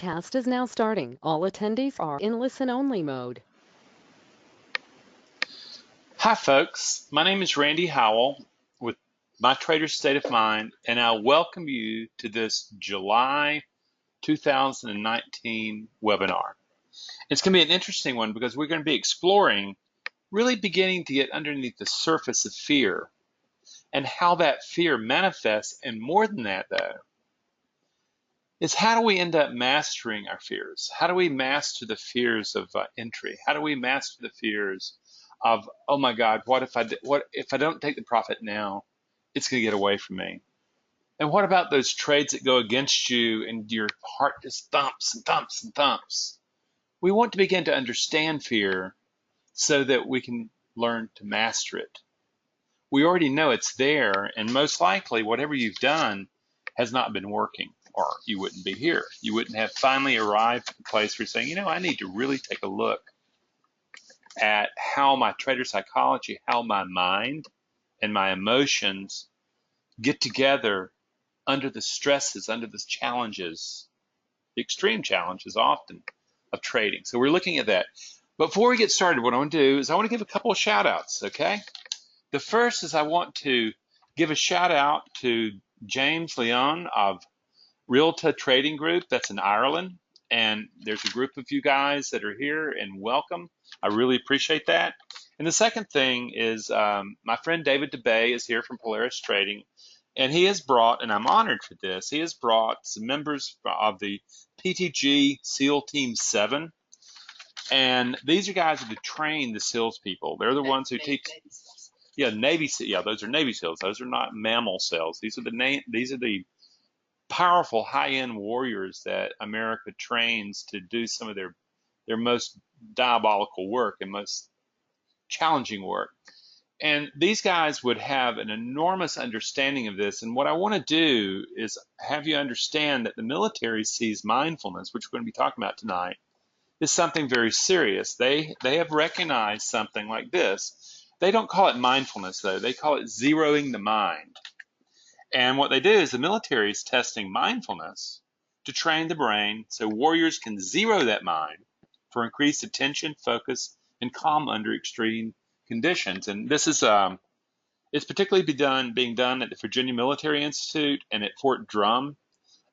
broadcast is now starting. All attendees are in listen-only mode. Hi, folks. My name is Randy Howell with My Trader's State of Mind, and I welcome you to this July 2019 webinar. It's going to be an interesting one because we're going to be exploring, really beginning to get underneath the surface of fear and how that fear manifests. And more than that, though, is how do we end up mastering our fears? How do we master the fears of entry? How do we master the fears of, oh my God, what if I don't take the profit now? It's going to get away from me. And what about those trades that go against you and your heart just thumps and thumps and thumps? We want to begin to understand fear so that we can learn to master it. We already know it's there, and most likely whatever you've done has not been working, or you wouldn't be here. You wouldn't have finally arrived at the place where you're saying, I need to really take a look at how my trader psychology, how my mind and my emotions get together under the stresses, under the challenges, the extreme challenges often of trading. So we're looking at that. Before we get started, what I want to do is I want to give a couple of shout outs, okay? The first is I want to give a shout out to James Leon of Realta Trading Group. That's in Ireland. And there's a group of you guys that are here, and welcome. I really appreciate that. And the second thing is my friend David DeBay is here from Polaris Trading, and he has brought, and I'm honored for this, he has brought some members of the PTG SEAL Team 7. And these are guys that train the SEALs people. They're the ones who teach. Yeah, Navy. Yeah, those are Navy SEALs. Those are not mammal SEALs. These are the powerful high-end warriors that America trains to do some of their most diabolical work and most challenging work. And these guys would have an enormous understanding of this. And what I want to do is have you understand that the military sees mindfulness, which we're going to be talking about tonight, is something very serious. They have recognized something like this. They don't call it mindfulness, though. They call it zeroing the mind. And what they do is the military is testing mindfulness to train the brain so warriors can zero that mind for increased attention, focus, and calm under extreme conditions. And this is it's particularly being done at the Virginia Military Institute and at Fort Drum,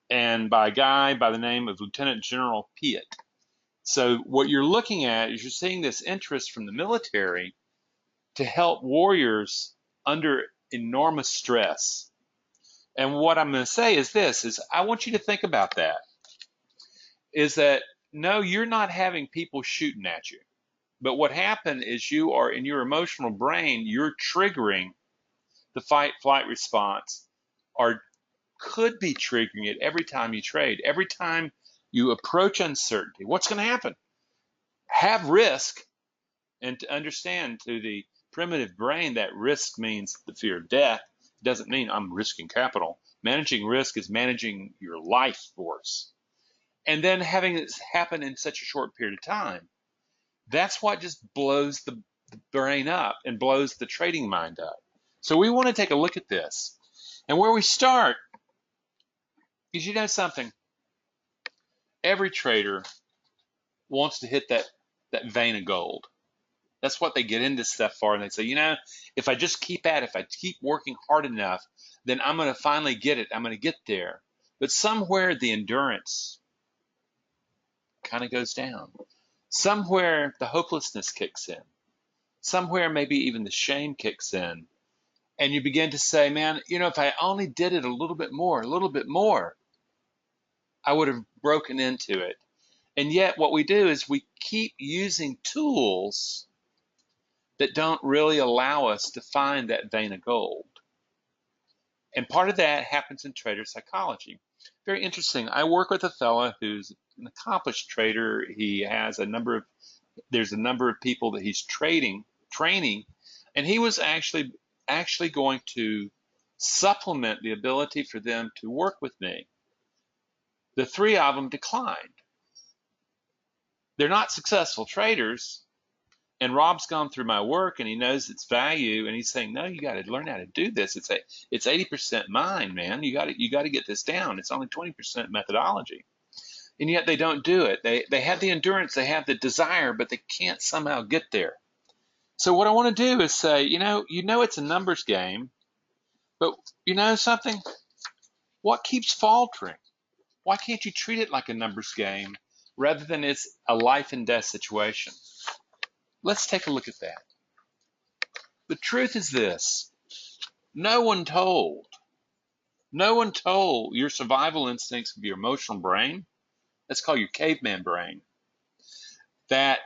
and by a guy by the name of Lieutenant General Piet. So what you're looking at is you're seeing this interest from the military to help warriors under enormous stress. And what I'm going to say is this, is I want you to think about that, is that no, you're not having people shooting at you. But what happened is you are in your emotional brain, you're triggering the fight-flight response, or could be triggering it every time you trade. Every time you approach uncertainty, what's going to happen? Have risk, and to understand to the primitive brain that risk means the fear of death. It doesn't mean I'm risking capital. Managing risk is managing your life force. And then having it happen in such a short period of time, that's what just blows the brain up and blows the trading mind up. So we want to take a look at this. And where we start is, you know something, every trader wants to hit that vein of gold. That's what they get into stuff for. And they say, if I just keep if I keep working hard enough, then I'm going to finally get it. I'm going to get there. But somewhere the endurance kind of goes down. Somewhere the hopelessness kicks in. Somewhere maybe even the shame kicks in. And you begin to say, man, if I only did it a little bit more, I would have broken into it. And yet what we do is we keep using tools that don't really allow us to find that vein of gold. And part of that happens in trader psychology. Very interesting. I work with a fellow who's an accomplished trader. He has there's a number of people that he's training, and he was actually going to supplement the ability for them to work with me. The three of them declined. They're not successful traders. And Rob's gone through my work and he knows its value, and he's saying, no, you got to learn how to do this. It's 80% mind, man. You got to get this down. It's only 20% methodology. and yet they don't do it. They have the endurance, they have the desire, but they can't somehow get there. So what I want to do is say, it's a numbers game, but you know something? What keeps faltering? Why can't you treat it like a numbers game rather than it's a life and death situation? Let's take a look at that. The truth is this: no one told your survival instincts of your emotional brain, let's call your caveman brain, that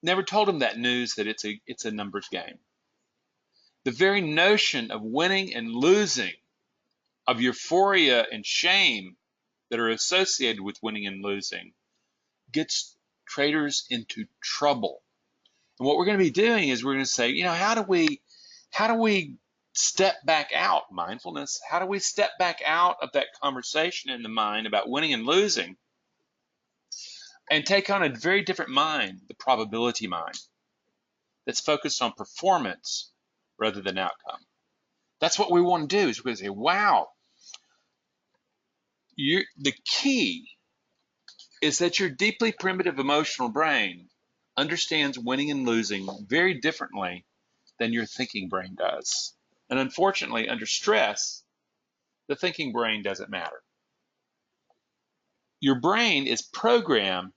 never told them that news that it's a numbers game. The very notion of winning and losing, of euphoria and shame that are associated with winning and losing, gets traders into trouble. And what we're going to be doing is we're going to say, how do we step back out, mindfulness? How do we step back out of that conversation in the mind about winning and losing and take on a very different mind, the probability mind, that's focused on performance rather than outcome? That's what we want to do, is we're going to say, wow, the key is that your deeply primitive emotional brain understands winning and losing very differently than your thinking brain does. And unfortunately, under stress, the thinking brain doesn't matter. Your brain is programmed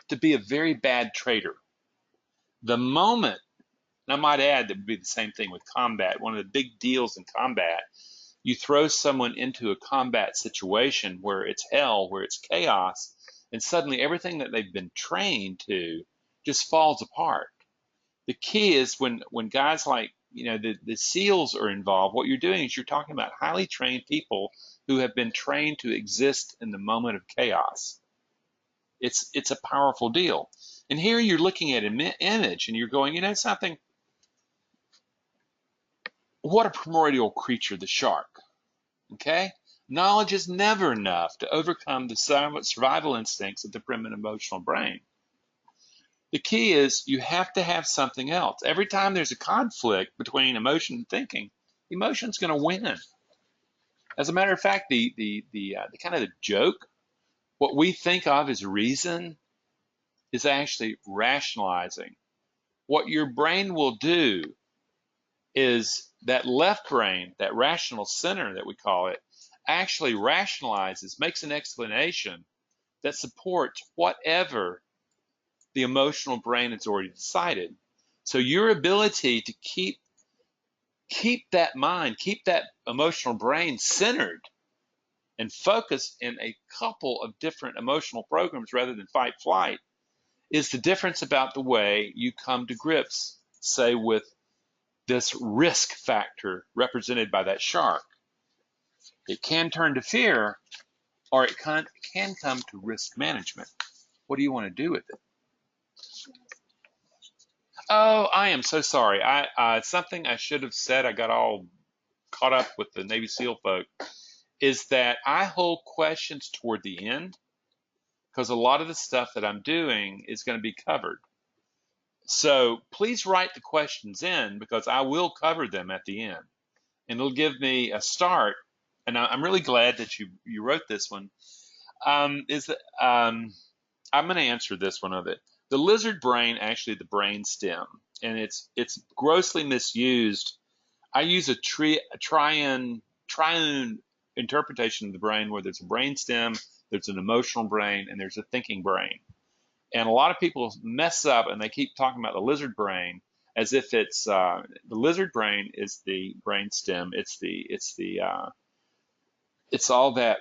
to be a very bad trader. The moment, and I might add that would be the same thing with combat. One of the big deals in combat, you throw someone into a combat situation where it's hell, where it's chaos, and suddenly everything that they've been trained to just falls apart. The key is when guys like, the SEALs are involved, what you're doing is you're talking about highly trained people who have been trained to exist in the moment of chaos. It's a powerful deal. And here you're looking at an image and you're going, something, what a primordial creature, the shark. Okay? Knowledge is never enough to overcome the survival instincts of the primitive emotional brain. The key is you have to have something else. Every time there's a conflict between emotion and thinking, emotion's going to win. As a matter of fact, the kind of the joke, what we think of as reason, is actually rationalizing. What your brain will do is that left brain, that rational center that we call it, actually rationalizes, makes an explanation that supports whatever the emotional brain has already decided. So your ability to keep that mind, keep that emotional brain centered and focused in a couple of different emotional programs rather than fight flight, is the difference about the way you come to grips, say, with this risk factor represented by that shark. It can turn to fear, or it can come to risk management. What do you want to do with it? Oh, I am so sorry. Something I should have said, I got all caught up with the Navy SEAL folk, is that I hold questions toward the end because a lot of the stuff that I'm doing is going to be covered. So please write the questions in because I will cover them at the end. And it'll give me a start. And I'm really glad that you wrote this one. I'm going to answer this one of it. The lizard brain, actually the brain stem, and it's grossly misused. I use a triune interpretation of the brain where there's a brain stem, there's an emotional brain, and there's a thinking brain. And a lot of people mess up and they keep talking about the lizard brain as if it's the lizard brain is the brain stem. It's all that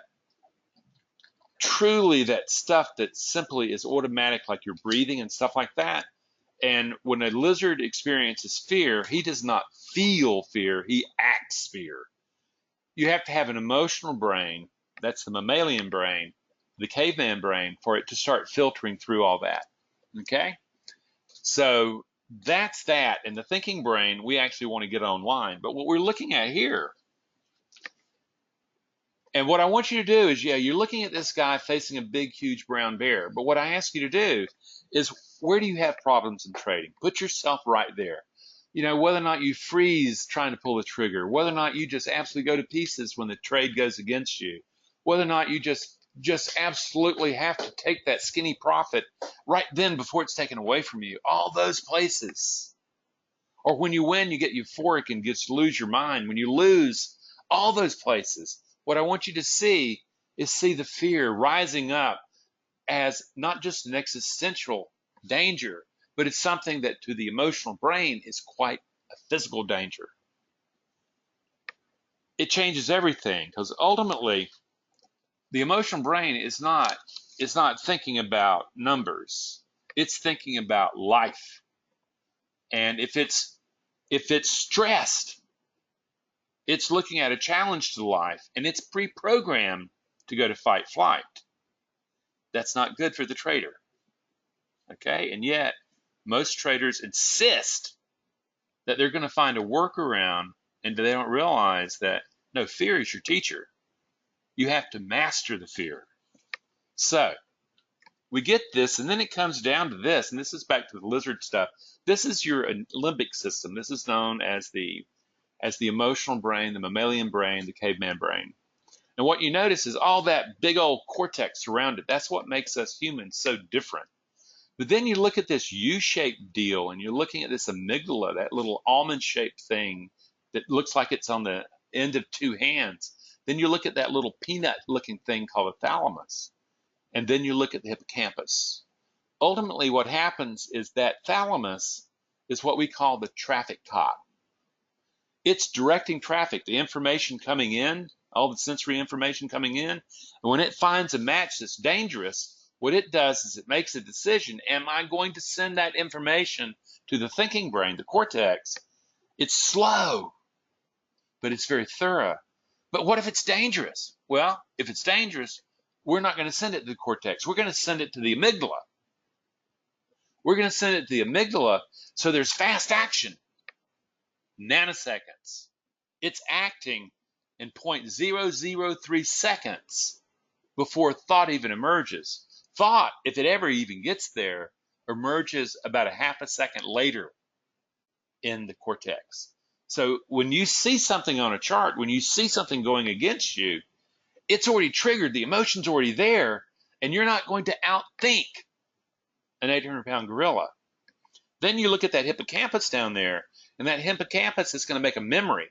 truly that stuff that simply is automatic, like your breathing and stuff like that. And when a lizard experiences fear, he does not feel fear, he acts fear. You have to have an emotional brain, that's the mammalian brain, the caveman brain, for it to start filtering through all that. Okay? So that's that. And the thinking brain, we actually want to get online. But what we're looking at here, and what I want you to do is, you're looking at this guy facing a big, huge brown bear. But what I ask you to do is, where do you have problems in trading? Put yourself right there. Whether or not you freeze trying to pull the trigger, whether or not you just absolutely go to pieces when the trade goes against you, whether or not you just just absolutely have to take that skinny profit right then before it's taken away from you. All those places. Or when you win, you get euphoric and just lose your mind. When you lose, all those places. What I want you to see is see the fear rising up as not just an existential danger, but it's something that to the emotional brain is quite a physical danger. It changes everything because ultimately the emotional brain is not thinking about numbers. It's thinking about life. And if it's stressed, it's looking at a challenge to life and it's pre-programmed to go to fight flight. That's not good for the trader. Okay? And yet most traders insist that they're going to find a workaround, and they don't realize that no, fear is your teacher. You have to master the fear. So we get this, and then it comes down to this, and this is back to the lizard stuff. This is your limbic system. This is known as the emotional brain, the mammalian brain, the caveman brain. And what you notice is all that big old cortex around it. That's what makes us humans so different. But then you look at this U-shaped deal, and you're looking at this amygdala, that little almond-shaped thing that looks like it's on the end of two hands. Then you look at that little peanut-looking thing called a thalamus. And then you look at the hippocampus. Ultimately, what happens is that thalamus is what we call the traffic cop. It's directing traffic, the information coming in, all the sensory information coming in. And when it finds a match that's dangerous, what it does is it makes a decision. Am I going to send that information to the thinking brain, the cortex? It's slow, but it's very thorough. But what if it's dangerous? Well, if it's dangerous, we're not going to send it to the cortex. We're going to send it to the amygdala. We're going to send it to the amygdala so there's fast action, nanoseconds. It's acting in 0.003 seconds before thought even emerges. Thought, if it ever even gets there, emerges about a half a second later in the cortex. So when you see something on a chart, when you see something going against you, it's already triggered, the emotion's already there, and you're not going to outthink an 800-pound gorilla. Then you look at that hippocampus down there, and that hippocampus is going to make a memory.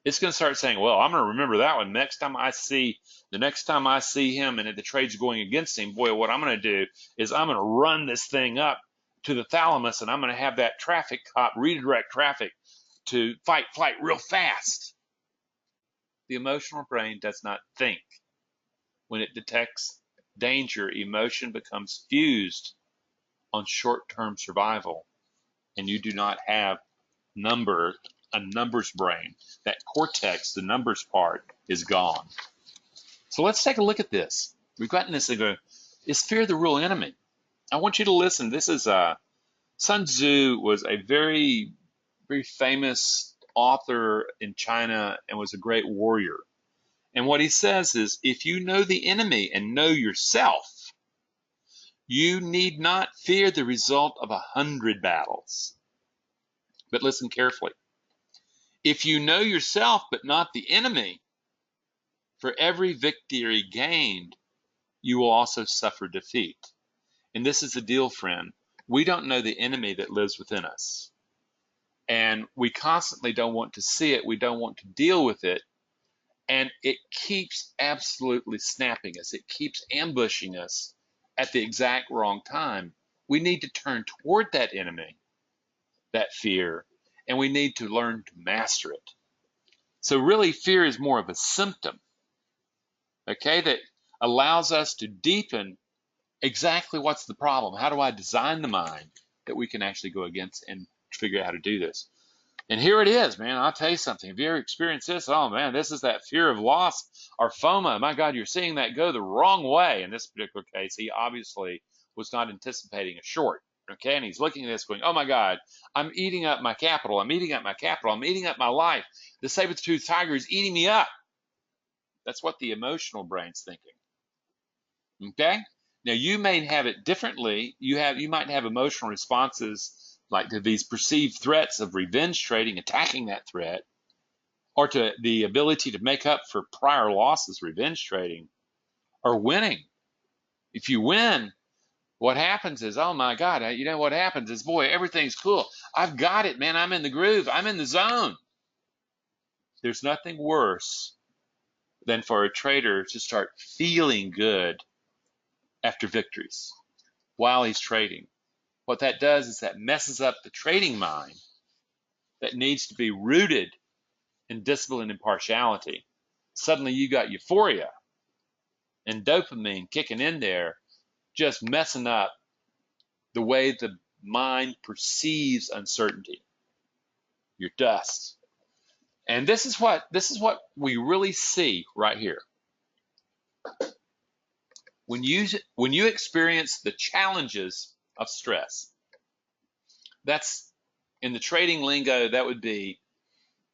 It's going to start saying, well, I'm going to remember that one. The next time I see him and the trade's going against him, boy, what I'm going to do is I'm going to run this thing up to the thalamus, and I'm going to have that traffic cop redirect traffic to fight flight real fast. The emotional brain does not think. When it detects danger, emotion becomes fused on short-term survival, and you do not have a numbers brain. That cortex, the numbers part, is gone. So let's take a look at this. We've gotten this thing going, is fear the real enemy? I want you to listen. This is Sun Tzu was a very, very famous author in China and was a great warrior. And what he says is, if you know the enemy and know yourself, you need not fear the result of 100 battles. But listen carefully. If you know yourself but not the enemy, for every victory gained, you will also suffer defeat. And this is the deal, friend. We don't know the enemy that lives within us. And we constantly don't want to see it. We don't want to deal with it. And it keeps absolutely snapping us. It keeps ambushing us at the exact wrong time. We need to turn toward that enemy, that fear, and we need to learn to master it. So really, fear is more of a symptom, okay, that allows us to deepen exactly what's the problem. How do I design the mind that we can actually go against and figure out how to do this? And here it is, man. I'll tell you something. Have you ever experienced this? Oh, man, this is that fear of loss or FOMO. My God, you're seeing that go the wrong way. In this particular case, he obviously was not anticipating a short, okay? And he's looking at this going, oh, my God, I'm eating up my capital. I'm eating up my capital. I'm eating up my life. The saber-toothed tiger is eating me up. That's what the emotional brain's thinking, okay? Now, you may have it differently. You might have emotional responses like to these perceived threats of revenge trading, attacking that threat, or to the ability to make up for prior losses, revenge trading, are winning. If you win, what happens is, oh my God, you know what happens is, boy, everything's cool. I've got it, man. I'm in the groove. I'm in the zone. There's nothing worse than for a trader to start feeling good after victories while he's trading. What that does is that messes up the trading mind that needs to be rooted in discipline and impartiality. Suddenly you got euphoria and dopamine kicking in there, just messing up the way the mind perceives uncertainty. You're dust. And this is what we really see right here. When you experience the challenges of stress, that's in the trading lingo, that would be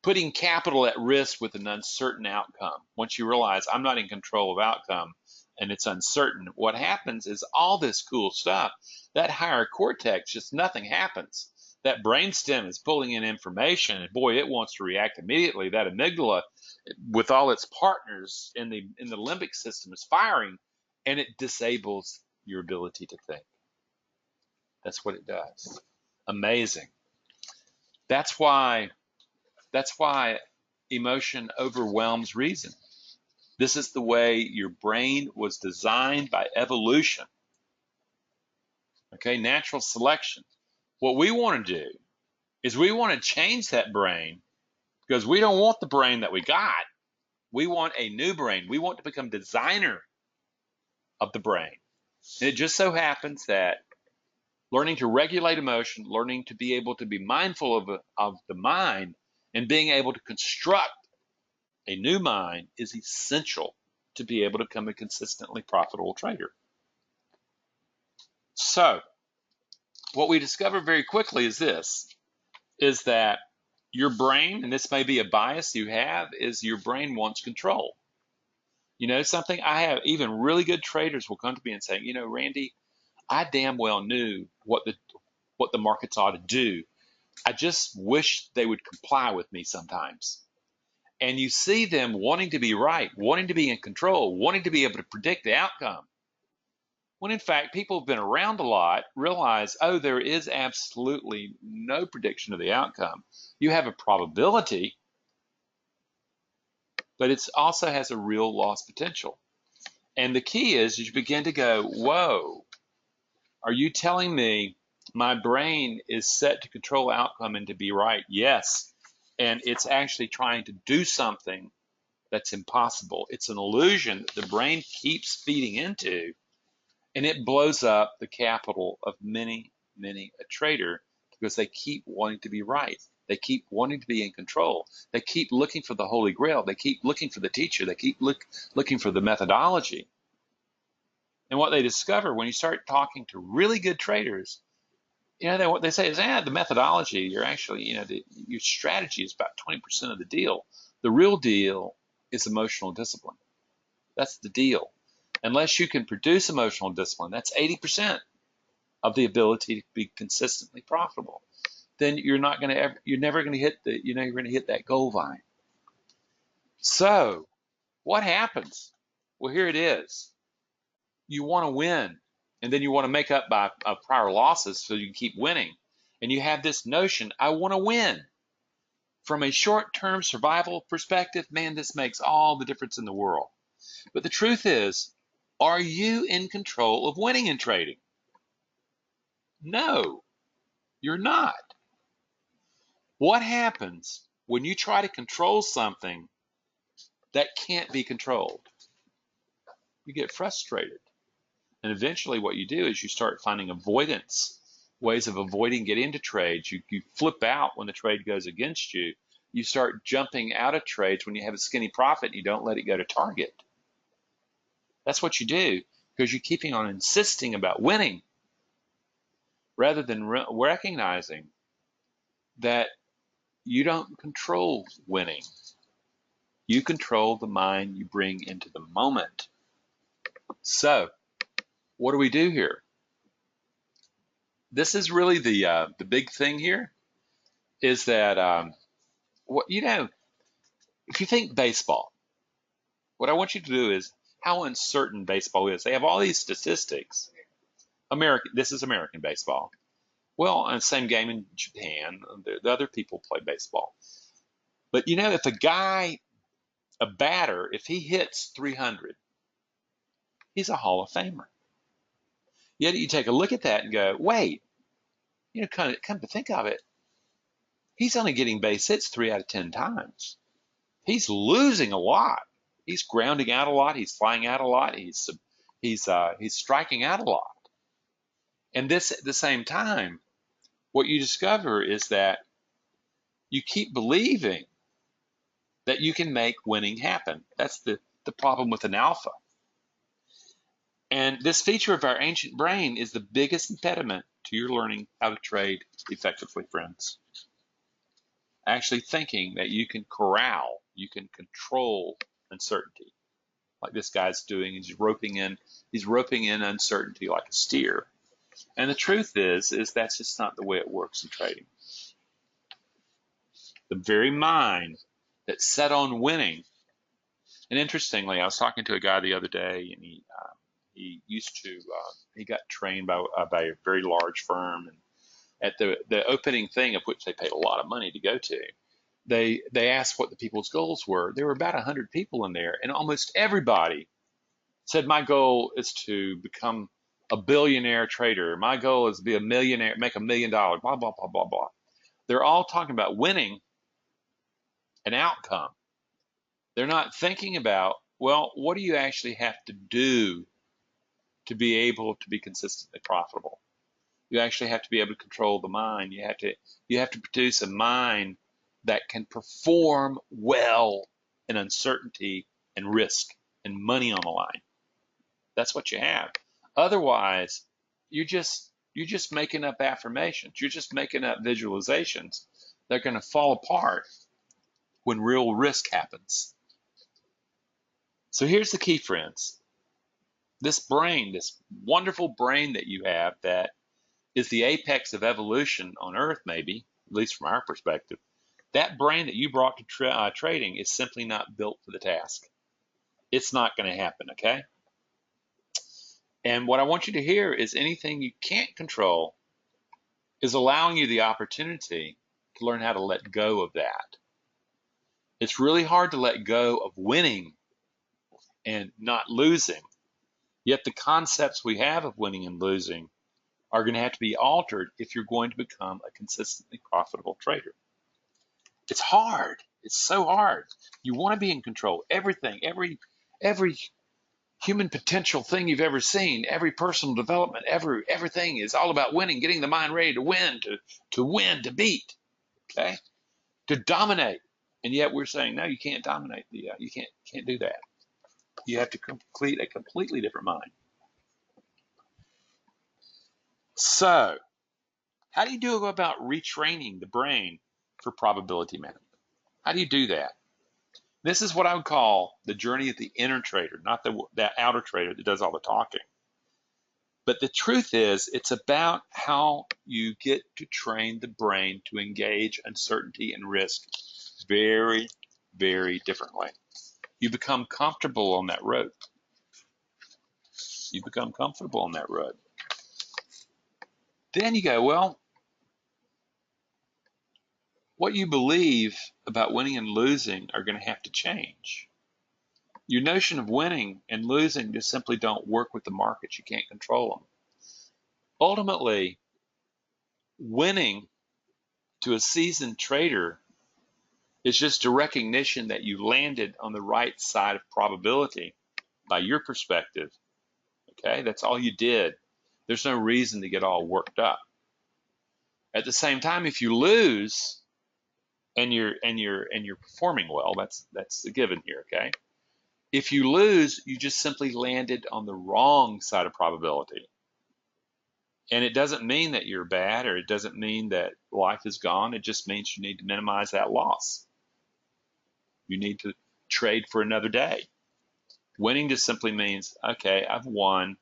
putting capital at risk with an uncertain outcome. Once you realize I'm not in control of outcome and it's uncertain, what happens is all this cool stuff, that higher cortex, just nothing happens. That brainstem is pulling in information, and boy, it wants to react immediately. That amygdala, with all its partners in the limbic system, is firing, and it disables your ability to think. That's what it does. Amazing. That's why emotion overwhelms reason. This is the way your brain was designed by evolution. Okay, natural selection. What we want to do is we want to change that brain because we don't want the brain that we got. We want a new brain. We want to become designer of the brain. And it just so happens that learning to regulate emotion, learning to be able to be mindful of the mind, and being able to construct a new mind is essential to be able to become a consistently profitable trader. So, what we discover very quickly is this, is that your brain, and this may be a bias you have, is your brain wants control. You know something? I have even really good traders will come to me and say, you know, Randy, I damn well knew what the markets ought to do. I just wish they would comply with me sometimes. And you see them wanting to be right, wanting to be in control, wanting to be able to predict the outcome. When in fact, people have been around a lot, realize, oh, there is absolutely no prediction of the outcome. You have a probability, but it also has a real loss potential. And the key is you begin to go, whoa, are you telling me my brain is set to control outcome and to be right? Yes. And it's actually trying to do something that's impossible. It's an illusion that the brain keeps feeding into, and it blows up the capital of many, many a trader because they keep wanting to be right. They keep wanting to be in control. They keep looking for the Holy Grail. They keep looking for the teacher. They keep looking for the methodology. And what they discover when you start talking to really good traders, you know, what they say is, the methodology, you're actually, you know, your strategy is about 20% of the deal. The real deal is emotional discipline. That's the deal. Unless you can produce emotional discipline, that's 80% of the ability to be consistently profitable. Then you're never going to hit that goal line. So what happens? Well, here it is. You want to win, and then you want to make up by prior losses so you can keep winning. And you have this notion, I want to win. From a short-term survival perspective, man, this makes all the difference in the world. But the truth is, are you in control of winning in trading? No, you're not. What happens when you try to control something that can't be controlled? You get frustrated. And eventually what you do is you start finding avoidance, ways of avoiding getting into trades. You flip out when the trade goes against you. You start jumping out of trades when you have a skinny profit and you don't let it go to target. That's what you do because you're keeping on insisting about winning rather than recognizing that you don't control winning. You control the mind you bring into the moment. So, what do we do here? This is really the big thing here. Is that if you think baseball, what I want you to do is how uncertain baseball is. They have all these statistics. This is American baseball. Well, and same game in Japan. The other people play baseball. But if a batter, if he hits 300, he's a Hall of Famer. Yet you take a look at that and go, wait, kind of come to think of it, he's only getting base hits 3 out of 10 times. He's losing a lot. He's grounding out a lot. He's flying out a lot. He's striking out a lot. And this at the same time, what you discover is that you keep believing that you can make winning happen. That's the problem with an alpha. And this feature of our ancient brain is the biggest impediment to your learning how to trade effectively, friends. Actually thinking that you can corral, you can control uncertainty, like this guy's doing. He's roping in uncertainty like a steer. And the truth is that's just not the way it works in trading. The very mind that's set on winning. And interestingly, I was talking to a guy the other day, and he got trained by a very large firm, and at the opening thing, of which they paid a lot of money to go to, they asked what the people's goals were. There were about 100 people in there, and almost everybody said, my goal is to become a billionaire trader. My goal is to be a millionaire, make $1 million, blah, blah, blah, blah, blah. They're all talking about winning an outcome. They're not thinking about, well, what do you actually have to do to be able to be consistently profitable? You actually have to be able to control the mind. You have to produce a mind that can perform well in uncertainty and risk and money on the line. That's what you have. Otherwise, you're just making up affirmations. You're just making up visualizations. They're going to fall apart when real risk happens. So here's the key, friends. This brain, this wonderful brain that you have that is the apex of evolution on Earth, maybe, at least from our perspective, that brain that you brought to trading is simply not built for the task. It's not going to happen, okay? And what I want you to hear is anything you can't control is allowing you the opportunity to learn how to let go of that. It's really hard to let go of winning and not losing. Yet the concepts we have of winning and losing are going to have to be altered if you're going to become a consistently profitable trader. It's hard. It's so hard. You want to be in control. Everything, every human potential thing you've ever seen, every personal development, everything is all about winning, getting the mind ready to win, to win, to beat, okay, to dominate. And yet we're saying, no, you can't dominate. You can't do that. You have to complete a completely different mind. So, how do you go about retraining the brain for probability management? How do you do that? This is what I would call the journey of the inner trader, not that outer trader that does all the talking. But the truth is, it's about how you get to train the brain to engage uncertainty and risk very, very differently. You become comfortable on that road. You become comfortable on that road. Then you go, well, what you believe about winning and losing are going to have to change. Your notion of winning and losing just simply don't work with the markets. You can't control them. Ultimately, winning to a seasoned trader is just a recognition that you landed on the right side of probability by your perspective. Okay, that's all you did. There's no reason to get all worked up. At the same time, if you lose and you're performing well, that's a given here, okay? If you lose, you just simply landed on the wrong side of probability. And it doesn't mean that you're bad, or it doesn't mean that life is gone. It just means you need to minimize that loss. You need to trade for another day. Winning just simply means, okay, I've won.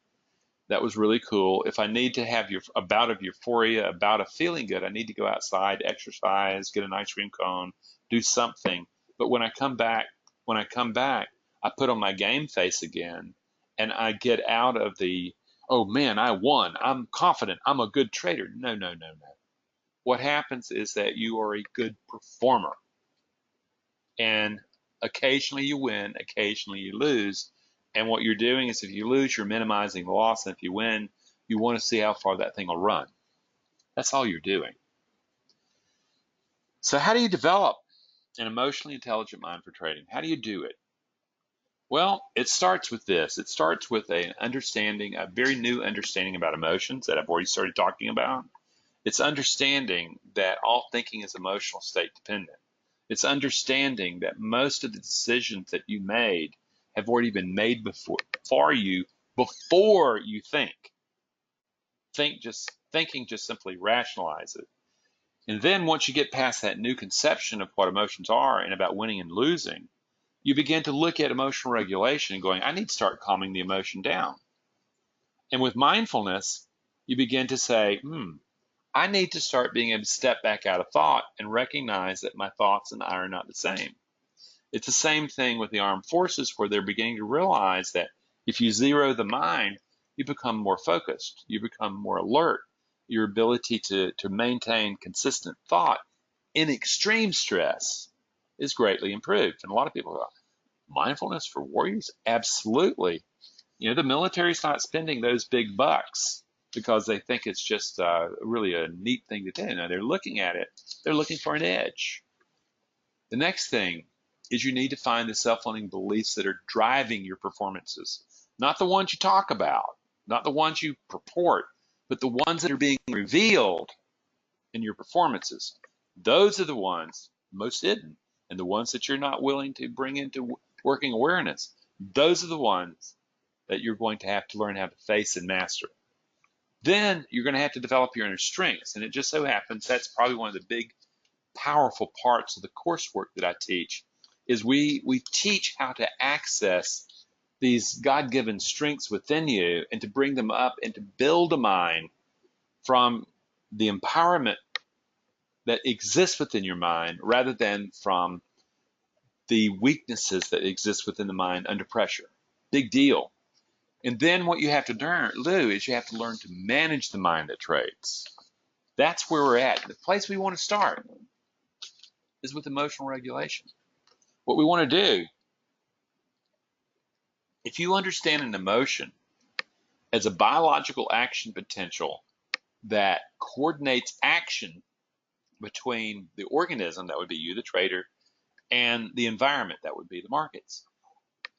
That was really cool. If I need to have a bout of euphoria, a bout of feeling good, I need to go outside, exercise, get an ice cream cone, do something. But when I come back, I put on my game face again, and I get out of the, oh man, I won, I'm confident, I'm a good trader. No, no, no, no. What happens is that you are a good performer. And occasionally you win, occasionally you lose. And what you're doing is if you lose, you're minimizing the loss. And if you win, you want to see how far that thing will run. That's all you're doing. So how do you develop an emotionally intelligent mind for trading? How do you do it? Well, it starts with this. It starts with an understanding, a very new understanding about emotions that I've already started talking about. It's understanding that all thinking is emotional state dependent. It's understanding that most of the decisions that you made have already been made for you before you think. Thinking just simply rationalize it. And then once you get past that new conception of what emotions are and about winning and losing, you begin to look at emotional regulation and going, I need to start calming the emotion down. And with mindfulness, you begin to say, I need to start being able to step back out of thought and recognize that my thoughts and I are not the same. It's the same thing with the armed forces where they're beginning to realize that if you zero the mind, you become more focused, you become more alert. Your ability to maintain consistent thought in extreme stress is greatly improved. And a lot of people go, mindfulness for warriors? Absolutely. The military's not spending those big bucks because they think it's just really a neat thing to do. Now they're looking at it, they're looking for an edge. The next thing is you need to find the self-limiting beliefs that are driving your performances. Not the ones you talk about, not the ones you purport, but the ones that are being revealed in your performances. Those are the ones most hidden, and the ones that you're not willing to bring into working awareness. Those are the ones that you're going to have to learn how to face and master. Then you're going to have to develop your inner strengths, and it just so happens that's probably one of the big, powerful parts of the coursework that I teach, is we teach how to access these God-given strengths within you and to bring them up and to build a mind from the empowerment that exists within your mind rather than from the weaknesses that exist within the mind under pressure. Big deal. And then what you have to do is you have to learn to manage the mind that trades. That's where we're at. The place we want to start is with emotional regulation. What we want to do, if you understand an emotion as a biological action potential that coordinates action between the organism, that would be you, the trader, and the environment, that would be the markets.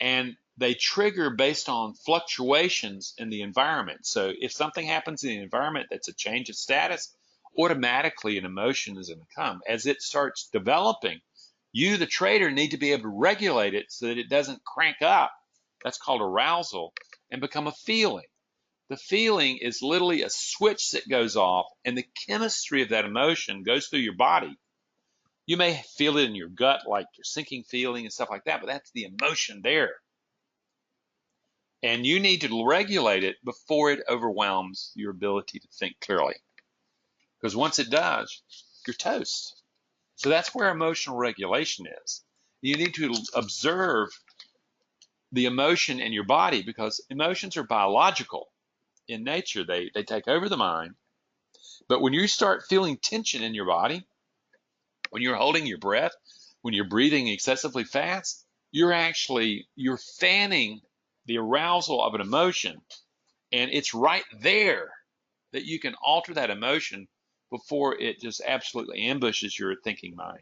And they trigger based on fluctuations in the environment. So if something happens in the environment that's a change of status, automatically an emotion is going to come. As it starts developing, you, the trader, need to be able to regulate it so that it doesn't crank up. That's called arousal, and become a feeling. The feeling is literally a switch that goes off, and the chemistry of that emotion goes through your body. You may feel it in your gut, like your sinking feeling and stuff like that, but that's the emotion there. And you need to regulate it before it overwhelms your ability to think clearly. Because once it does, you're toast. So that's where emotional regulation is. You need to observe the emotion in your body because emotions are biological in nature. They take over the mind. But when you start feeling tension in your body, when you're holding your breath, when you're breathing excessively fast, you're fanning the arousal of an emotion, and it's right there that you can alter that emotion before it just absolutely ambushes your thinking mind.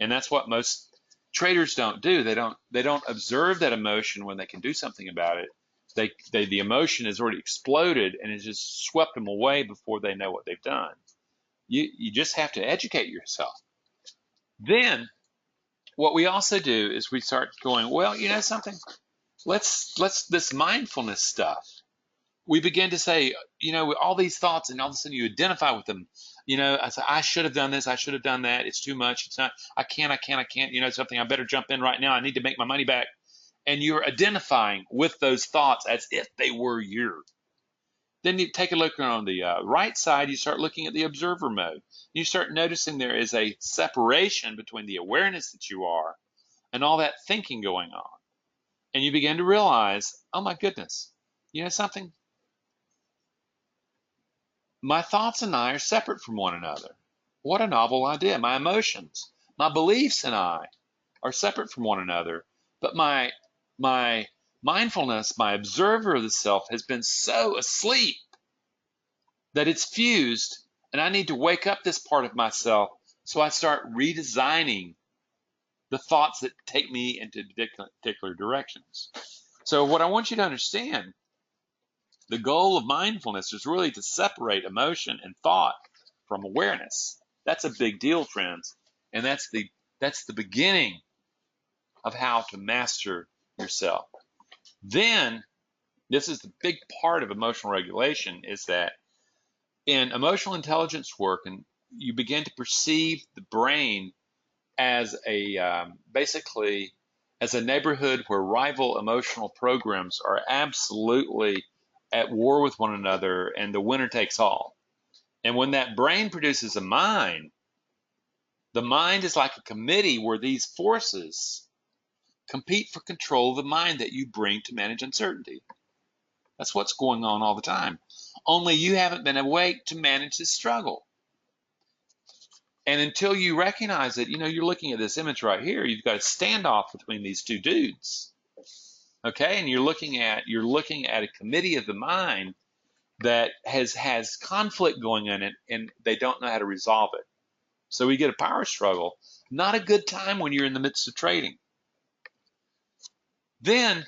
And that's what most traders don't do. They don't observe that emotion when they can do something about it. The emotion has already exploded and has just swept them away before they know what they've done. You just have to educate yourself. Then what we also do is we start going, well, you know something? Let's this mindfulness stuff. We begin to say, all these thoughts, and all of a sudden you identify with them. I say, I should have done this, I should have done that. It's too much. It's not. I can't. Something. I better jump in right now. I need to make my money back. And you're identifying with those thoughts as if they were you. Then you take a look on the right side. You start looking at the observer mode. You start noticing there is a separation between the awareness that you are and all that thinking going on. And you begin to realize, oh my goodness, you know something? My thoughts and I are separate from one another. What a novel idea. My emotions, my beliefs and I are separate from one another. But my mindfulness, my observer of the self has been so asleep that it's fused, and I need to wake up this part of myself. So I start redesigning the thoughts that take me into particular directions. So what I want you to understand, the goal of mindfulness is really to separate emotion and thought from awareness. That's a big deal, friends. And that's the beginning of how to master yourself. Then, this is the big part of emotional regulation, is that in emotional intelligence work, and you begin to perceive the brain as basically as a neighborhood where rival emotional programs are absolutely at war with one another, and the winner takes all. And when that brain produces a mind, the mind is like a committee where these forces compete for control of the mind that you bring to manage uncertainty. That's what's going on all the time. Only you haven't been awake to manage this struggle. And until you recognize it, you're looking at this image right here. You've got a standoff between these two dudes. Okay, and you're looking at a committee of the mind that has conflict going in it, and they don't know how to resolve it. So we get a power struggle. Not a good time when you're in the midst of trading. Then,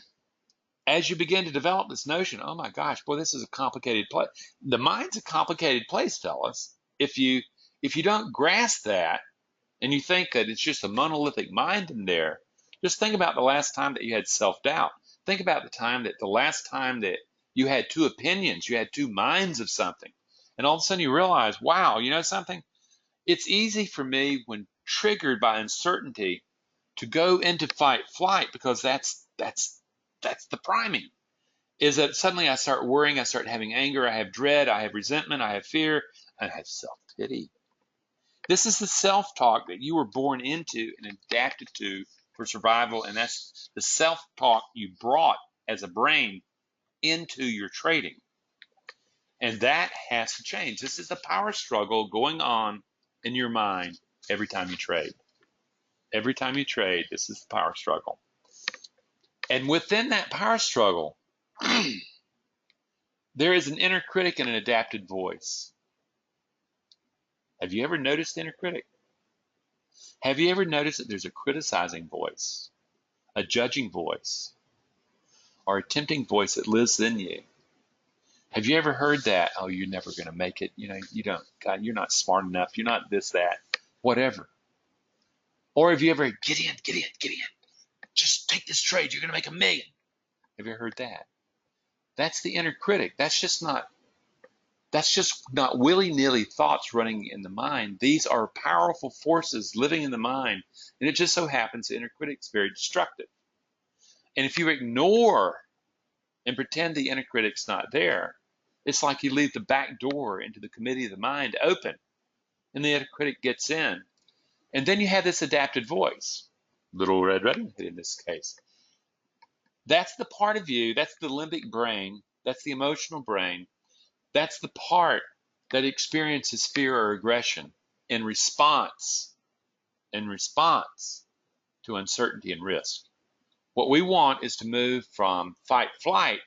as you begin to develop this notion, oh my gosh, boy, this is a complicated place. The mind's a complicated place, fellas. If you don't grasp that, and you think that it's just a monolithic mind in there, just think about the last time that you had self-doubt. Think about the last time that you had two opinions, you had two minds of something. And all of a sudden you realize, wow, you know something? It's easy for me when triggered by uncertainty to go into fight flight, because that's the priming. Is that suddenly I start worrying, I start having anger, I have dread, I have resentment, I have fear, and I have self-pity. This is the self-talk that you were born into and adapted to for survival, and that's the self-talk you brought as a brain into your trading. And that has to change. This is the power struggle going on in your mind every time you trade. Every time you trade, this is the power struggle. And within that power struggle, there is an inner critic and an adapted voice. Have you ever noticed the inner critic? Have you ever noticed that there's a criticizing voice, a judging voice, or a tempting voice that lives in you? Have you ever heard that? Oh, you're never going to make it. You don't, God, you're not smart enough. You're not this, that, whatever. Or have you ever, get in. Just take this trade. You're going to make $1 million. Have you ever heard that? That's the inner critic. That's just not willy-nilly thoughts running in the mind. These are powerful forces living in the mind. And it just so happens the inner critic is very destructive. And if you ignore and pretend the inner critic's not there, it's like you leave the back door into the committee of the mind open, and the inner critic gets in. And then you have this adapted voice, little Red Riding Hood in this case. That's the part of you, that's the limbic brain, that's the emotional brain, that's the part that experiences fear or aggression in response to uncertainty and risk. What we want is to move from fight flight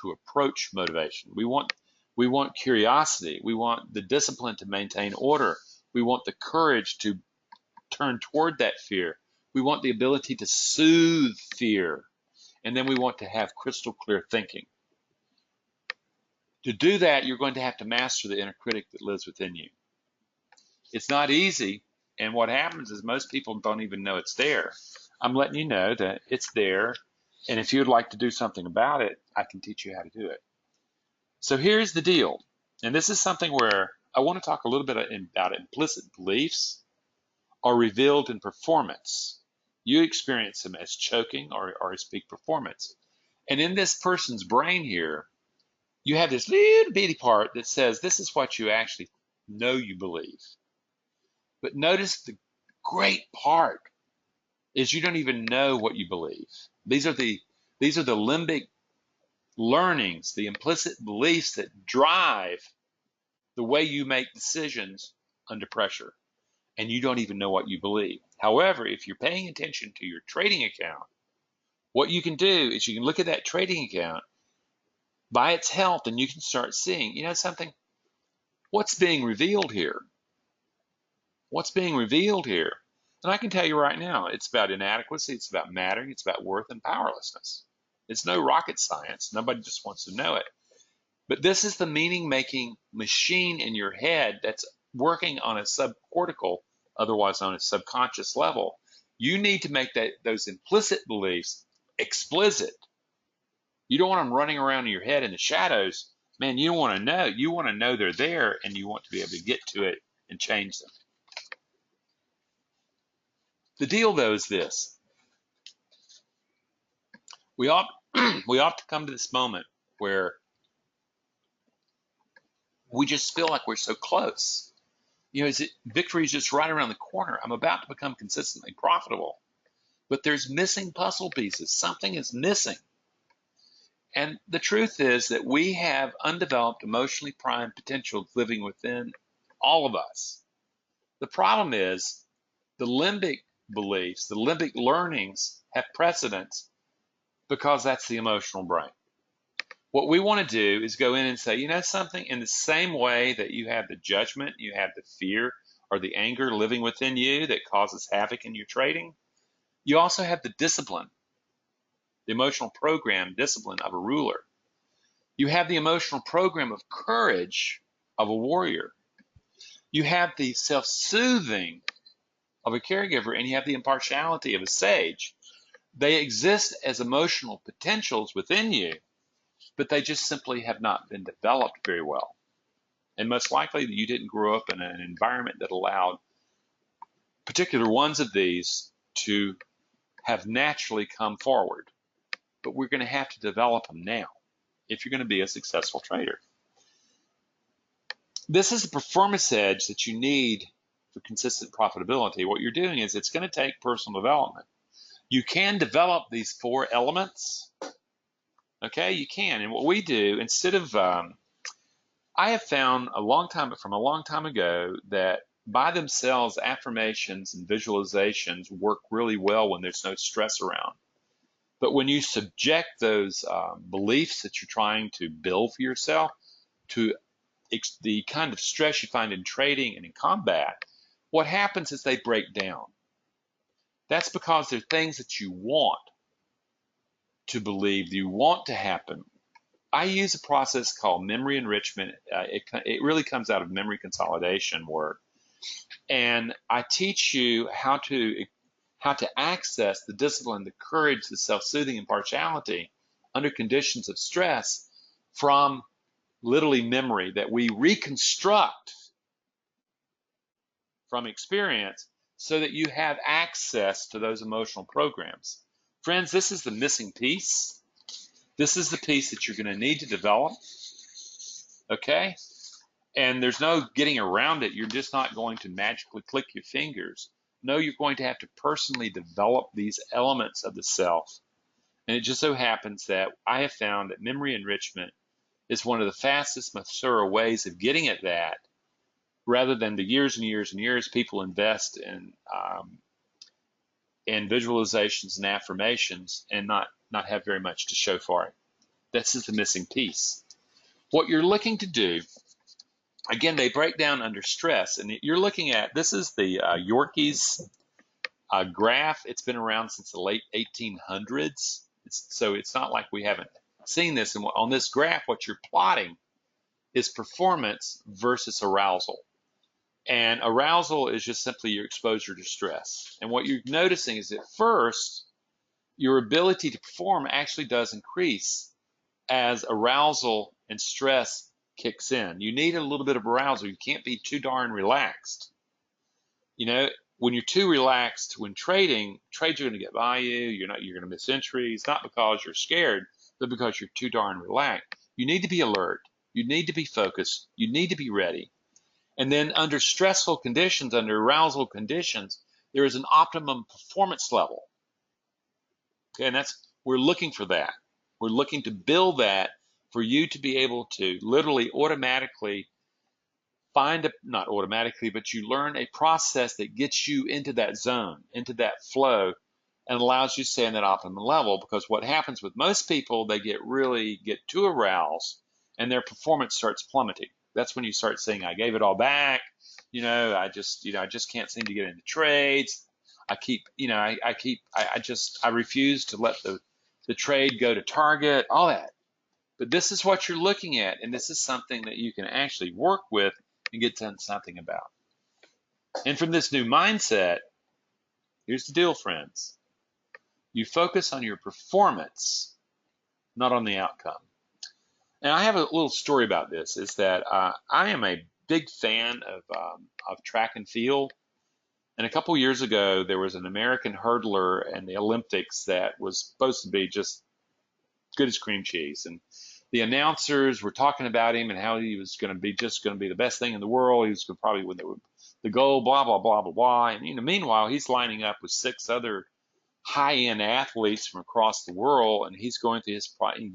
to approach motivation. We want curiosity. We want the discipline to maintain order. We want the courage to turn toward that fear. We want the ability to soothe fear. And then we want to have crystal clear thinking. To do that, you're going to have to master the inner critic that lives within you. It's not easy, and what happens is most people don't even know it's there. I'm letting you know that it's there, and if you'd like to do something about it, I can teach you how to do it. So here's the deal, and this is something where I want to talk a little bit about implicit beliefs are revealed in performance. You experience them as choking or as peak performance. And in this person's brain here, you have this little bitty part that says this is what you actually know you believe. But notice the great part is you don't even know what you believe. These are the limbic learnings, the implicit beliefs that drive the way you make decisions under pressure, and you don't even know what you believe. However, if you're paying attention to your trading account, what you can do is you can look at that trading account by its health, and you can start seeing, you know something, what's being revealed here? What's being revealed here? And I can tell you right now, it's about inadequacy, it's about mattering, it's about worth and powerlessness. It's no rocket science. Nobody just wants to know it. But this is the meaning-making machine in your head that's working on a subcortical, otherwise known as subconscious level. You need to make those implicit beliefs explicit. You don't want them running around in your head in the shadows. Man, you don't want to know. You want to know they're there, and you want to be able to get to it and change them. The deal, though, is this. We ought to come to this moment where we just feel like we're so close. You know, victory is just right around the corner. I'm about to become consistently profitable. But there's missing puzzle pieces. Something is missing. And the truth is that we have undeveloped, emotionally primed potentials living within all of us. The problem is the limbic beliefs, the limbic learnings have precedence because that's the emotional brain. What we want to do is go in and say, you know something, in the same way that you have the judgment, you have the fear or the anger living within you that causes havoc in your trading, you also have the discipline, the emotional program discipline of a ruler. You have the emotional program of courage of a warrior. You have the self-soothing of a caregiver, and you have the impartiality of a sage. They exist as emotional potentials within you, but they just simply have not been developed very well. And most likely you didn't grow up in an environment that allowed particular ones of these to have naturally come forward. But we're going to have to develop them now if you're going to be a successful trader. This is the performance edge that you need for consistent profitability. What you're doing is it's going to take personal development. You can develop these 4 elements. Okay, you can. And what we do, instead of, I have found from a long time ago that by themselves, affirmations and visualizations work really well when there's no stress around. But when you subject those beliefs that you're trying to build for yourself to the kind of stress you find in trading and in combat, what happens is they break down. That's because they're things that you want to believe, you want to happen. I use a process called memory enrichment. It really comes out of memory consolidation work. And I teach you how to access the discipline, the courage, the self-soothing impartiality under conditions of stress from literally memory that we reconstruct from experience so that you have access to those emotional programs. Friends, this is the missing piece. This is the piece that you're going to need to develop, okay? And there's no getting around it. You're just not going to magically click your fingers. No, you're going to have to personally develop these elements of the self. And it just so happens that I have found that memory enrichment is one of the fastest, most thorough ways of getting at that, rather than the years and years and years people invest in visualizations and affirmations and not have very much to show for it. This is the missing piece. What you're looking to do, again, they break down under stress, and you're looking at, this is the Yorkeys graph. It's been around since the late 1800s, so it's not like we haven't seen this. And on this graph, what you're plotting is performance versus arousal. And arousal is just simply your exposure to stress. And what you're noticing is at first, your ability to perform actually does increase as arousal and stress kicks in. You need a little bit of arousal. You can't be too darn relaxed. You know, when you're too relaxed when trading, trades are going to get by you. You're going to miss entries, not because you're scared, but because you're too darn relaxed. You need to be alert. You need to be focused. You need to be ready. And then under stressful conditions, under arousal conditions, there is an optimum performance level. Okay, and we're looking for that. We're looking to build that for you to be able to literally automatically not automatically, but you learn a process that gets you into that zone, into that flow, and allows you to stay in that optimum level. Because what happens with most people, they get too aroused and their performance starts plummeting. That's when you start saying, I gave it all back. I just can't seem to get into trades. I refuse to let the trade go to target, all that. But this is what you're looking at, and this is something that you can actually work with and get done something about. And from this new mindset, here's the deal, friends. You focus on your performance, not on the outcome. And I have a little story about this, is that I am a big fan of track and field. And a couple years ago, there was an American hurdler in the Olympics that was supposed to be just good as cream cheese. And the announcers were talking about him and how he was going to be the best thing in the world. He was going to probably win the gold, blah, blah, blah, blah, blah. And meanwhile, he's lining up with 6 other high-end athletes from across the world, and he's going through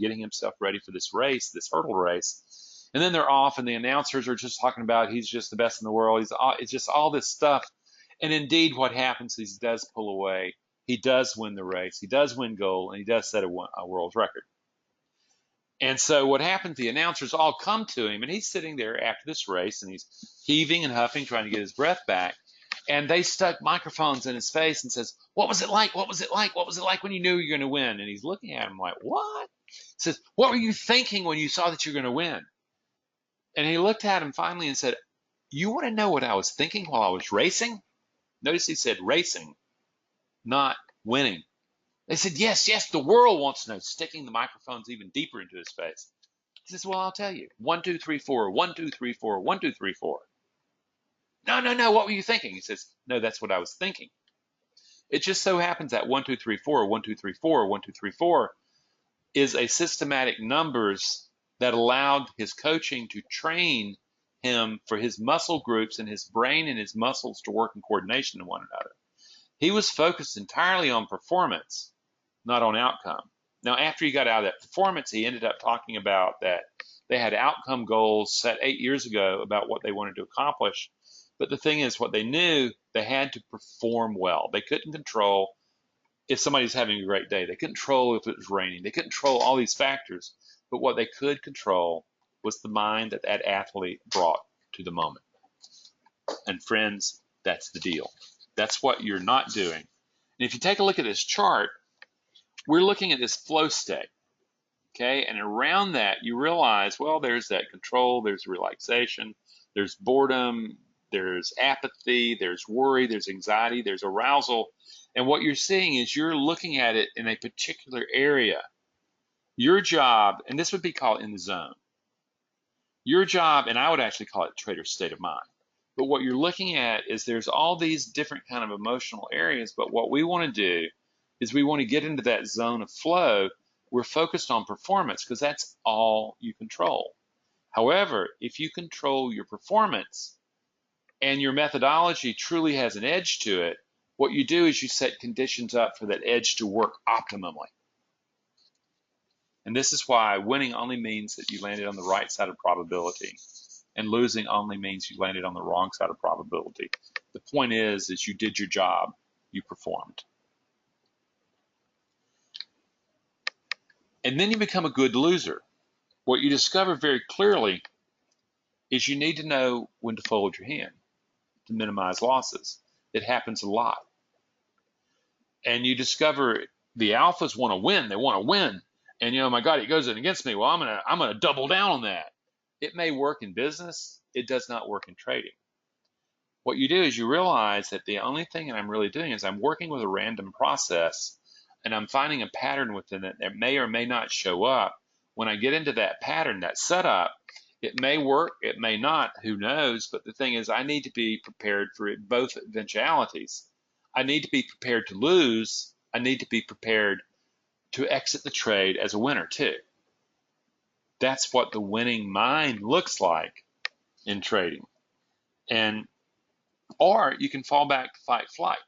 getting himself ready for this race, this hurdle race. And then they're off, and the announcers are just talking about he's just the best in the world. It's just all this stuff. And indeed, what happens is he does pull away. He does win the race. He does win gold, and he does set a world record. And so what happens, the announcers all come to him, and he's sitting there after this race, and he's heaving and huffing, trying to get his breath back. And they stuck microphones in his face and says, what was it like? What was it like? What was it like when you knew you were going to win? And he's looking at him like, what? He says, what were you thinking when you saw that you're going to win? And he looked at him finally and said, you want to know what I was thinking while I was racing? Notice he said racing, not winning. They said, yes, the world wants to know, sticking the microphones even deeper into his face. He says, well, I'll tell you. 1, 2, 3, 4, 1, 2, 3, 4, 1, 2, 3, 4. No, what were you thinking? He says, no, that's what I was thinking. It just so happens that 1, 2, 3, 4, 1, 2, 3, 4, 1, 2, 3, 4 is a systematic numbers that allowed his coaching to train him for his muscle groups and his brain and his muscles to work in coordination with one another. He was focused entirely on performance, not on outcome. Now, after he got out of that performance, he ended up talking about that they had outcome goals set 8 years ago about what they wanted to accomplish. But the thing is, what they knew, they had to perform well. They couldn't control if somebody's having a great day. They couldn't control if it was raining. They couldn't control all these factors. But what they could control was the mind that that athlete brought to the moment. And friends, that's the deal. That's what you're not doing. And if you take a look at this chart, we're looking at this flow state. Okay, and around that, you realize, well, there's that control, there's relaxation, there's boredom, there's apathy, there's worry, there's anxiety, there's arousal. And what you're seeing is you're looking at it in a particular area. Your job, and this would be called in the zone. Your job, and I would actually call it trader's state of mind. But what you're looking at is there's all these different kind of emotional areas, but what we want to do is we want to get into that zone of flow. We're focused on performance because that's all you control. However, if you control your performance and your methodology truly has an edge to it, what you do is you set conditions up for that edge to work optimally. And this is why winning only means that you landed on the right side of probability, and losing only means you landed on the wrong side of probability. The point is you did your job, you performed. And then you become a good loser. What you discover very clearly is you need to know when to fold your hand to minimize losses. It happens a lot. And you discover the alphas want to win. They want to win. And my God, it goes in against me. Well, I'm gonna double down on that. It may work in business. It does not work in trading. What you do is you realize that the only thing that I'm really doing is I'm working with a random process, and I'm finding a pattern within it that may or may not show up. When I get into that pattern, that setup, it may work, it may not, who knows? But the thing is, I need to be prepared for both eventualities. I need to be prepared to lose. I need to be prepared to exit the trade as a winner too. That's what the winning mind looks like in trading. Or you can fall back to fight flight.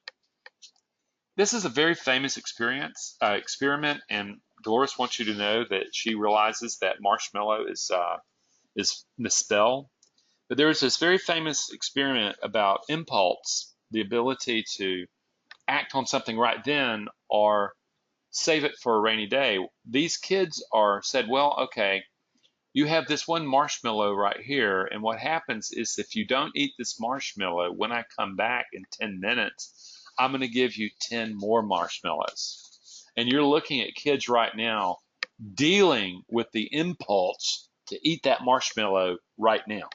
This is a very famous experiment, and Dolores wants you to know that she realizes that marshmallow is misspelled. But there was this very famous experiment about impulse, the ability to act on something right then or save it for a rainy day. These kids are said, well, okay, you have this one marshmallow right here, and what happens is if you don't eat this marshmallow, when I come back in 10 minutes, I'm going to give you 10 more marshmallows. And you're looking at kids right now dealing with the impulse to eat that marshmallow right now.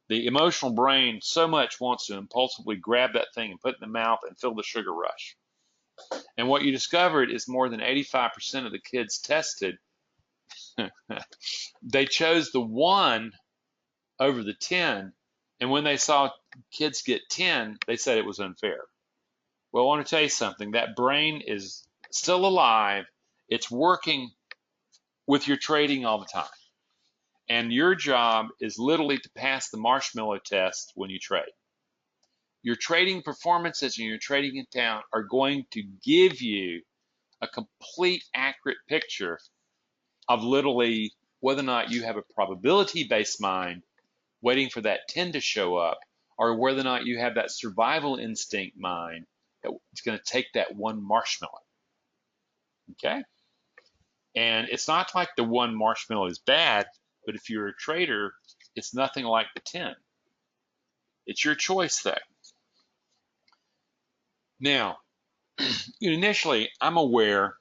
The emotional brain so much wants to impulsively grab that thing and put it in the mouth and feel the sugar rush. And what you discovered is more than 85% of the kids tested, they chose the one over the 10. And when they saw kids get 10, they said it was unfair. Well, I want to tell you something. That brain is still alive. It's working with your trading all the time. And your job is literally to pass the marshmallow test when you trade. Your trading performances and your trading account are going to give you a complete, accurate picture of literally whether or not you have a probability-based mind waiting for that 10 to show up, or whether or not you have that survival instinct mind that's going to take that one marshmallow. Okay? And it's not like the one marshmallow is bad, but if you're a trader, it's nothing like the 10. It's your choice, though. Now, initially, I'm aware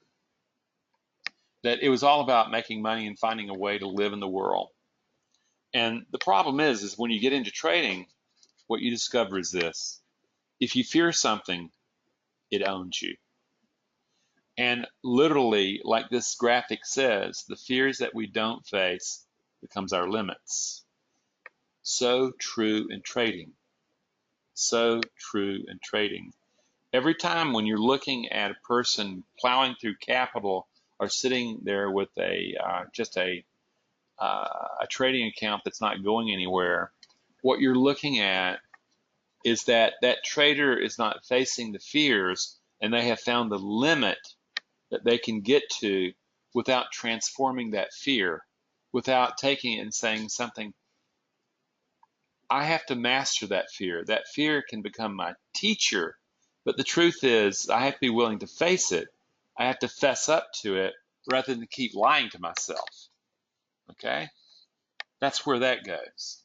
that it was all about making money and finding a way to live in the world. And the problem is when you get into trading, what you discover is this. If you fear something, it owns you. And literally, like this graphic says, the fears that we don't face becomes our limits. So true in trading. So true in trading. Every time when you're looking at a person plowing through capital or sitting there with just a trading account that's not going anywhere, what you're looking at is that that trader is not facing the fears, and they have found the limit that they can get to without transforming that fear, without taking it and saying something, I have to master that fear. That fear can become my teacher, but the truth is I have to be willing to face it. I have to fess up to it rather than keep lying to myself. Okay? That's where that goes.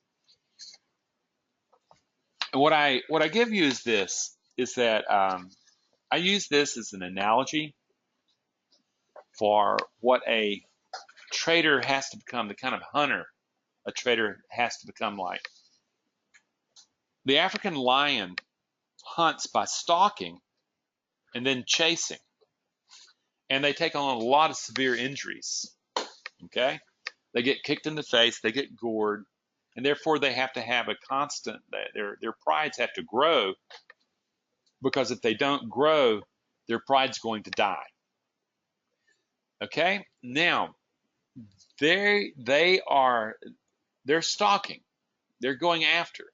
And what I give you is this, is that I use this as an analogy for what a trader has to become, the kind of hunter a trader has to become like. The African lion hunts by stalking and then chasing, and they take on a lot of severe injuries. Okay? They get kicked in the face, they get gored, and therefore they have to have a constant, their prides have to grow, because if they don't grow, their pride's going to die. Okay? Now, they're stalking. They're going after.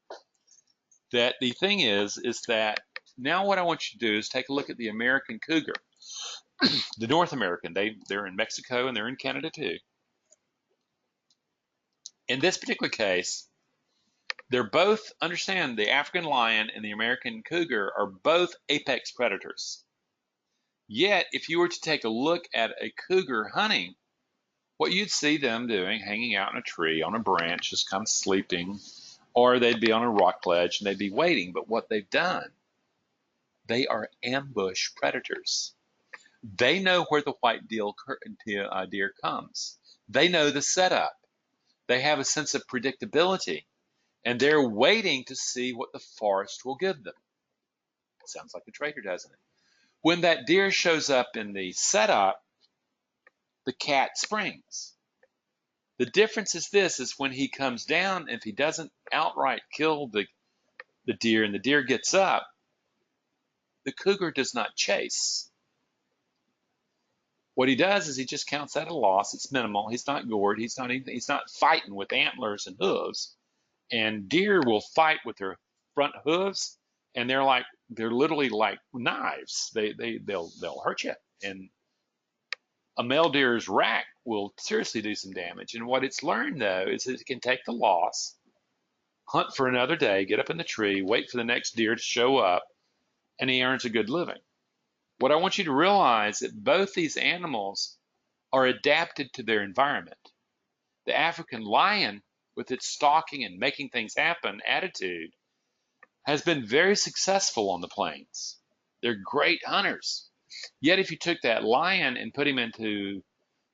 That the thing is that now what I want you to do is take a look at the American cougar, the North American. They're in Mexico and they're in Canada too. In this particular case, they're both, understand, the African lion and the American cougar are both apex predators. Yet, if you were to take a look at a cougar hunting, what you'd see them doing, hanging out in a tree on a branch, just kind of sleeping, or they'd be on a rock ledge and they'd be waiting. But what they've done, they are ambush predators. They know where the white deer comes. They know the setup. They have a sense of predictability, and they're waiting to see what the forest will give them. Sounds like a trader, doesn't it? When that deer shows up in the setup, the cat springs. The difference is this, is when he comes down, if he doesn't outright kill the deer and the deer gets up, the cougar does not chase. What he does is he just counts that a loss. It's minimal. He's not gored. He's not fighting with antlers and hooves. And deer will fight with their front hooves, and they're like they're literally like knives. They'll hurt you. And a male deer's rack will seriously do some damage. And what it's learned though is that it can take the loss, hunt for another day, get up in the tree, wait for the next deer to show up, and he earns a good living. What I want you to realize is that both these animals are adapted to their environment. The African lion, with its stalking and making things happen attitude, has been very successful on the plains. They're great hunters. Yet if you took that lion and put him into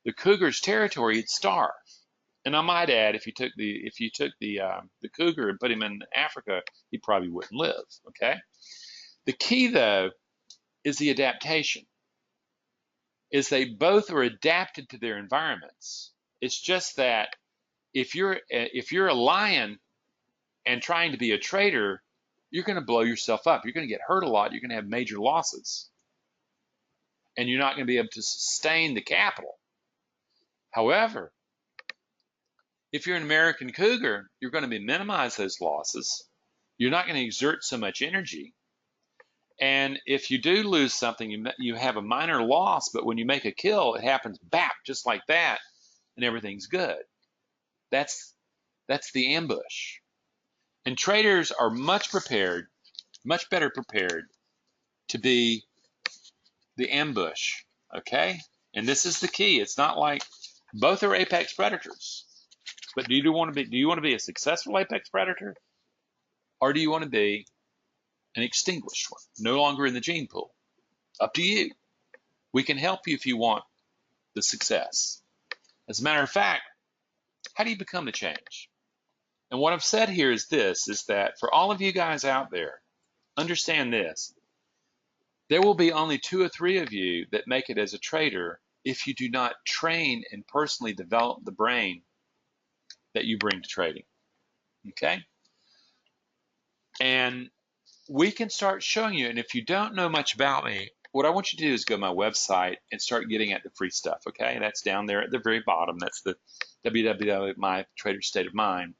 the cougar's territory, he'd starve. And I might add, if you took the cougar and put him in Africa, he probably wouldn't live. Okay. The key though is the adaptation. Is they both are adapted to their environments. It's just that if you're a lion and trying to be a trader, you're going to blow yourself up. You're going to get hurt a lot. You're going to have major losses. And you're not going to be able to sustain the capital. However, if you're an American cougar, you're going to minimize those losses. You're not going to exert so much energy. And if you do lose something, you have a minor loss, but when you make a kill, it happens back just like that, and everything's good. That's the ambush. And traders are much better prepared to be the ambush, okay? And this is the key. It's not like both are apex predators. But do you want to be a successful apex predator? Or do you want to be an extinguished one, no longer in the gene pool? Up to you. We can help you if you want the success. As a matter of fact, how do you become the change? And what I've said here is this, is that for all of you guys out there, understand this. There will be only 2 or 3 of you that make it as a trader if you do not train and personally develop the brain that you bring to trading. Okay? And we can start showing you, and if you don't know much about me, what I want you to do is go to my website and start getting at the free stuff, okay? And that's down there at the very bottom. That's the www.mytraderstateofmind.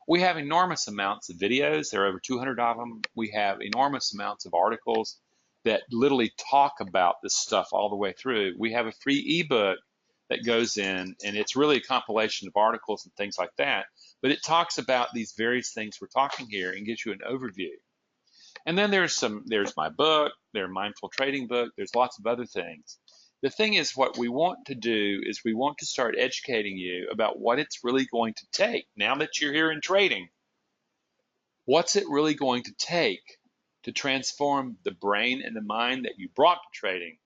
We have enormous amounts of videos. There are over 200 of them. We have enormous amounts of articles that literally talk about this stuff all the way through. We have a free ebook that goes in, and it's really a compilation of articles and things like that. But it talks about these various things we're talking here and gives you an overview. And then there's my book, there's mindful trading book, there's lots of other things. The thing is, what we want to do is we want to start educating you about what it's really going to take. Now that you're here in trading, what's it really going to take to transform the brain and the mind that you brought to trading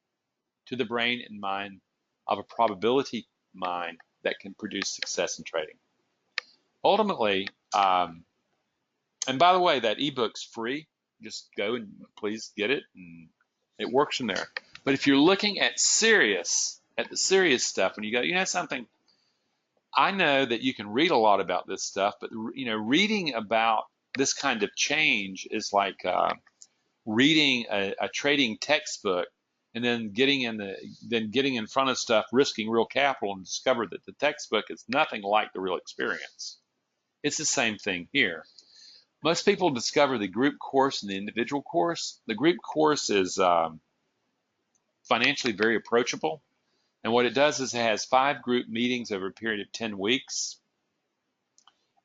to the brain and mind of a probability mind that can produce success in trading? Ultimately, and by the way, that ebook's free. Just go and please get it, and it works from there. But if you're looking at the serious stuff, and you know something, I know that you can read a lot about this stuff, but reading about this kind of change is like reading a trading textbook and then getting in front of stuff, risking real capital, and discover that the textbook is nothing like the real experience. It's the same thing here. Most people discover the group course and the individual course. The group course is financially very approachable. And what it does is it has 5 group meetings over a period of 10 weeks.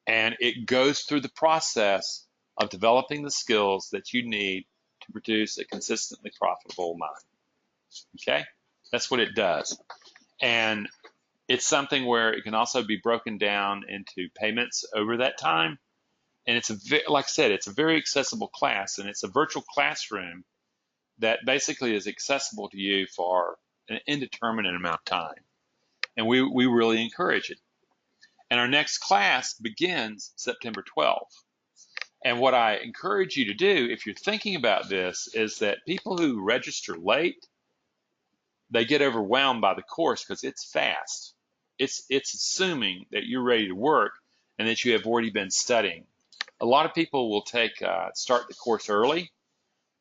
And it goes through the process of developing the skills that you need to produce a consistently profitable mind. Okay? That's what it does. And it's something where it can also be broken down into payments over that time. And it's like I said, it's a very accessible class, and it's a virtual classroom that basically is accessible to you for an indeterminate amount of time. And we really encourage it. And our next class begins September 12th. And what I encourage you to do, if you're thinking about this, is that people who register late, they get overwhelmed by the course because it's fast. It's assuming that you're ready to work and that you have already been studying. A lot of people will start the course early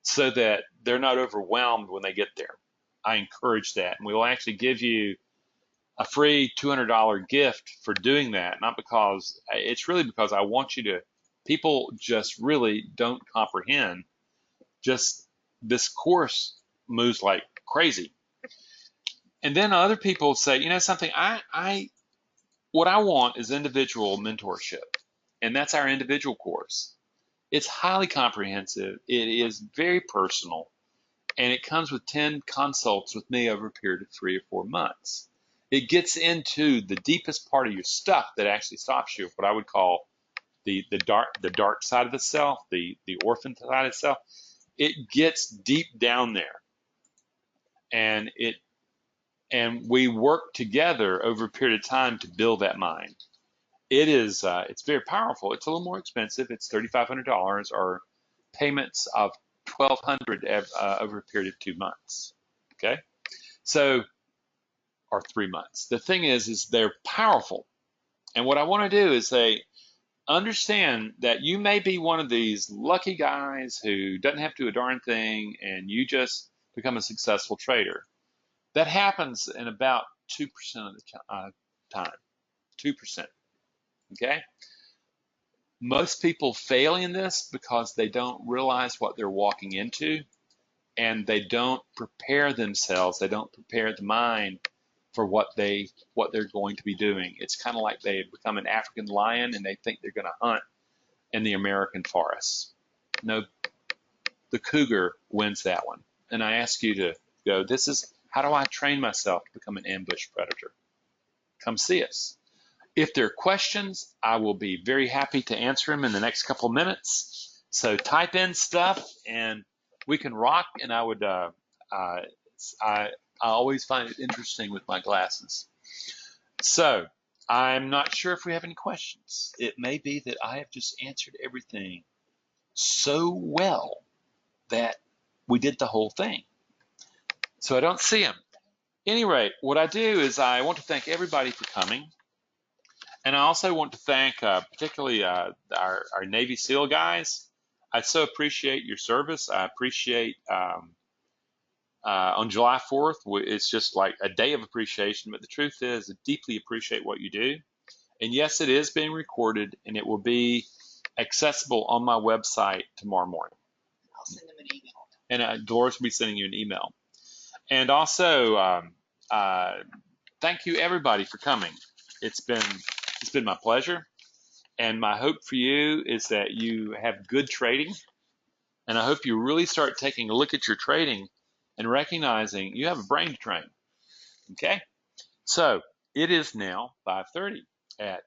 so that they're not overwhelmed when they get there. I encourage that. And we will actually give you a free $200 gift for doing that. It's really because I want you to, people just really don't comprehend just this course moves like crazy. And then other people say, you know something, what I want is individual mentorship. And that's our individual course. It's highly comprehensive. It is very personal. And it comes with 10 consults with me over a period of 3 or 4 months. It gets into the deepest part of your stuff that actually stops you, what I would call the dark side of the self, the orphan side of the self. It gets deep down there, and we work together over a period of time to build that mind. It's very powerful. It's a little more expensive. It's $3,500 or payments of $1,200 over a period of 2 months. Okay, so or 3 months. The thing is they're powerful, and what I want to do is say, understand that you may be one of these lucky guys who doesn't have to do a darn thing, and you just become a successful trader. That happens in about 2% of the time. 2%. Okay? Most people fail in this because they don't realize what they're walking into, and they don't prepare themselves. They don't prepare the mind for what they're going to be doing. It's kind of like they become an African lion and they think they're going to hunt in the American forest. No, the cougar wins that one. And I ask you to go, this is how do I train myself to become an ambush predator? Come see us. If there are questions, I will be very happy to answer them in the next couple minutes. So type in stuff and we can rock. And I always find it interesting with my glasses. So I'm not sure if we have any questions. It may be that I have just answered everything so well that we did the whole thing. So I don't see them. At any rate, what I do is I want to thank everybody for coming. And I also want to thank particularly our Navy SEAL guys. I so appreciate your service. I appreciate on July 4th, it's just like a day of appreciation. But the truth is, I deeply appreciate what you do. And yes, it is being recorded, and it will be accessible on my website tomorrow morning. I'll send them an email. And Doris will be sending you an email. And also, thank you everybody for coming. It's been my pleasure. And my hope for you is that you have good trading. And I hope you really start taking a look at your trading and recognizing you have a brain to train. Okay? So it is now 5:30 at,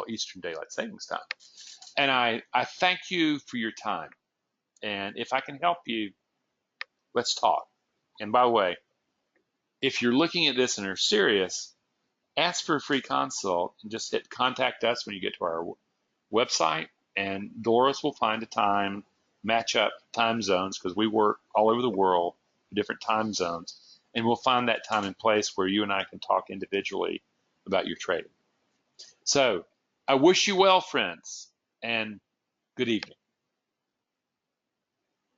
Eastern Daylight Savings Time. And I thank you for your time. And if I can help you, let's talk. And by the way, if you're looking at this and are serious, ask for a free consult and just hit contact us when you get to our website, and Doris will find a time, match up time zones, because we work all over the world, different time zones, and we'll find that time and place where you and I can talk individually about your trading. So I wish you well, friends, and good evening.